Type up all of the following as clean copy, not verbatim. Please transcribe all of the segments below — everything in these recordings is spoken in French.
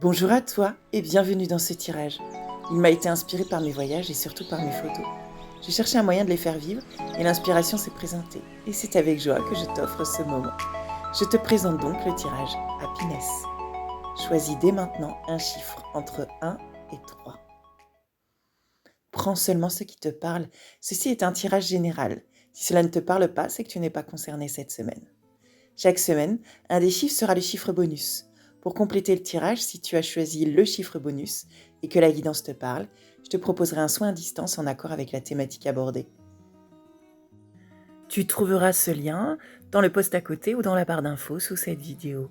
Bonjour à toi et bienvenue dans ce tirage. Il m'a été inspiré par mes voyages et surtout par mes photos. J'ai cherché un moyen de les faire vivre et l'inspiration s'est présentée. Et c'est avec joie que je t'offre ce moment. Je te présente donc le tirage Happiness. Choisis dès maintenant un chiffre entre 1 et 3. Prends seulement ce qui te parle. Ceci est un tirage général. Si cela ne te parle pas, c'est que tu n'es pas concerné cette semaine. Chaque semaine, un des chiffres sera le chiffre bonus. Pour compléter le tirage, si tu as choisi le chiffre bonus et que la guidance te parle, je te proposerai un soin à distance en accord avec la thématique abordée. Tu trouveras ce lien dans le post à côté ou dans la barre d'infos sous cette vidéo.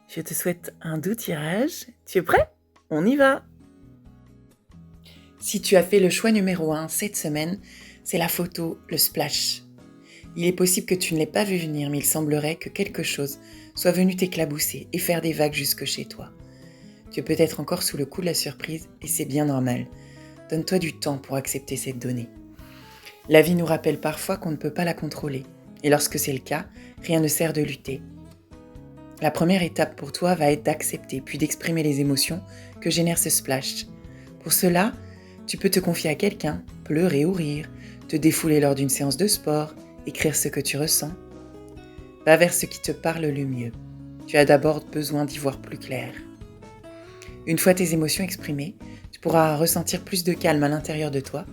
Je te souhaite un doux tirage. Tu es prêt ? On y va ! Si tu as fait le choix numéro 1 cette semaine, c'est la photo, le splash. Il est possible que tu ne l'aies pas vu venir, mais il semblerait que quelque chose soit venu t'éclabousser et faire des vagues jusque chez toi. Tu es peut-être encore sous le coup de la surprise et c'est bien normal. Donne-toi du temps pour accepter cette donnée. La vie nous rappelle parfois qu'on ne peut pas la contrôler. Et lorsque c'est le cas, rien ne sert de lutter. La première étape pour toi va être d'accepter puis d'exprimer les émotions que génère ce splash. Pour cela, tu peux te confier à quelqu'un, pleurer ou rire, te défouler lors d'une séance de sport, écrire ce que tu ressens. Va vers ce qui te parle le mieux. Tu as d'abord besoin d'y voir plus clair. Une fois tes émotions exprimées, tu pourras ressentir plus de calme à l'intérieur de toi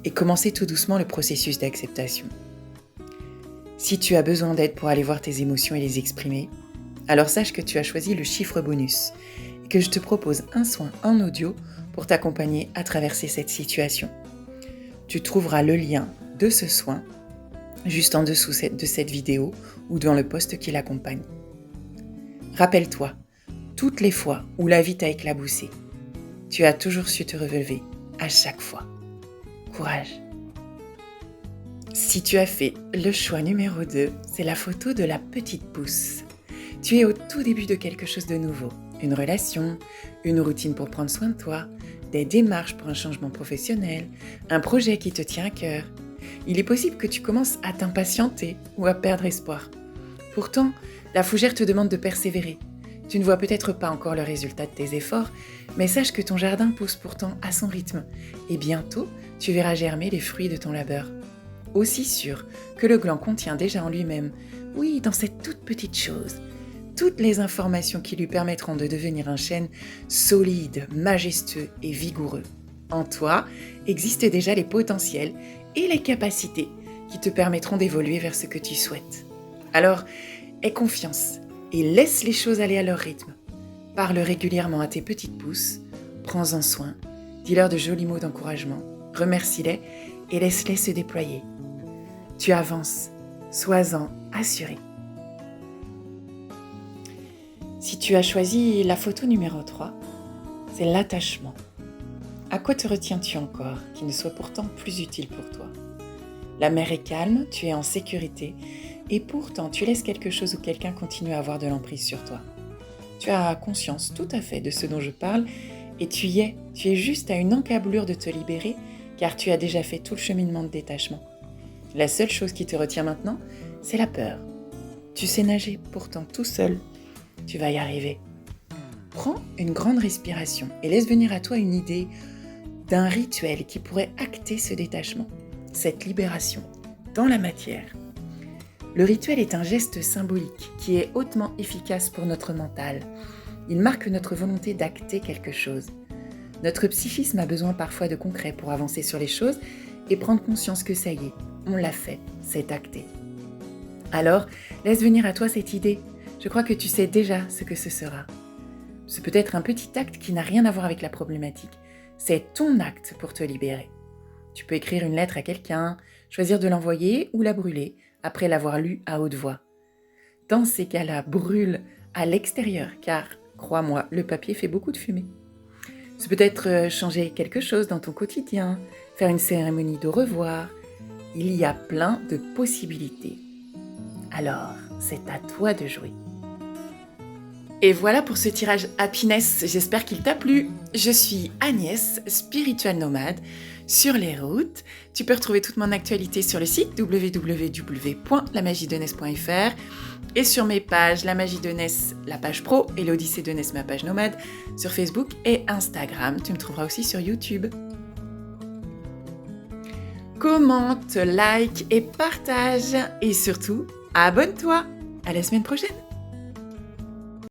et commencer tout doucement le processus d'acceptation. Si tu as besoin d'aide pour aller voir tes émotions et les exprimer, alors sache que tu as choisi le chiffre bonus et que je te propose un soin en audio pour t'accompagner à traverser cette situation. Tu trouveras le lien de ce soin juste en dessous de cette vidéo ou dans le post qui l'accompagne. Rappelle-toi, toutes les fois où la vie t'a éclaboussé, tu as toujours su te relever, à chaque fois. Courage. Si tu as fait le choix numéro 2, c'est la photo de la petite pousse. Tu es au tout début de quelque chose de nouveau. Une relation, une routine pour prendre soin de toi, des démarches pour un changement professionnel, un projet qui te tient à cœur. Il est possible que tu commences à t'impatienter ou à perdre espoir. Pourtant, la fougère te demande de persévérer. Tu ne vois peut-être pas encore le résultat de tes efforts, mais sache que ton jardin pousse pourtant à son rythme. Et bientôt, tu verras germer les fruits de ton labeur. Aussi sûr que le gland contient déjà en lui-même, oui, dans cette toute petite chose, toutes les informations qui lui permettront de devenir un chêne solide, majestueux et vigoureux. En toi existent déjà les potentiels et les capacités qui te permettront d'évoluer vers ce que tu souhaites. Alors, aie confiance et laisse les choses aller à leur rythme. Parle régulièrement à tes petites pousses, prends-en soin, dis-leur de jolis mots d'encouragement, remercie-les et laisse-les se déployer. Tu avances, sois-en assuré. Si tu as choisi la photo numéro 3, c'est l'attachement. À quoi te retiens-tu encore qui ne soit pourtant plus utile pour toi ? La mer est calme, tu es en sécurité et pourtant tu laisses quelque chose ou quelqu'un continuer à avoir de l'emprise sur toi. Tu as conscience tout à fait de ce dont je parle et tu es juste à une encablure de te libérer car tu as déjà fait tout le cheminement de détachement. La seule chose qui te retient maintenant, c'est la peur. Tu sais nager pourtant tout seul, tu vas y arriver. Prends une grande respiration et laisse venir à toi une idée d'un rituel qui pourrait acter ce détachement, cette libération dans la matière. Le rituel est un geste symbolique qui est hautement efficace pour notre mental. Il marque notre volonté d'acter quelque chose. Notre psychisme a besoin parfois de concret pour avancer sur les choses et prendre conscience que ça y est, on l'a fait, c'est acté. Alors, laisse venir à toi cette idée. Je crois que tu sais déjà ce que ce sera. C'est peut-être un petit acte qui n'a rien à voir avec la problématique. C'est ton acte pour te libérer. Tu peux écrire une lettre à quelqu'un, choisir de l'envoyer ou la brûler après l'avoir lue à haute voix. Dans ces cas-là, brûle à l'extérieur car, crois-moi, le papier fait beaucoup de fumée. C'est peut-être changer quelque chose dans ton quotidien, faire une cérémonie de revoir. Il y a plein de possibilités. Alors, c'est à toi de jouer. Et voilà pour ce tirage Happiness, j'espère qu'il t'a plu. Je suis Agnès, spiritual nomade. sur les routes. Tu peux retrouver toute mon actualité sur le site www.lamagiedenesse.fr et sur mes pages La Magie de Ness, la page pro, et l'Odyssée de Ness, ma page nomade, sur Facebook et Instagram. Tu me trouveras aussi sur YouTube. Commente, like et partage. Et surtout, abonne-toi. À la semaine prochaine.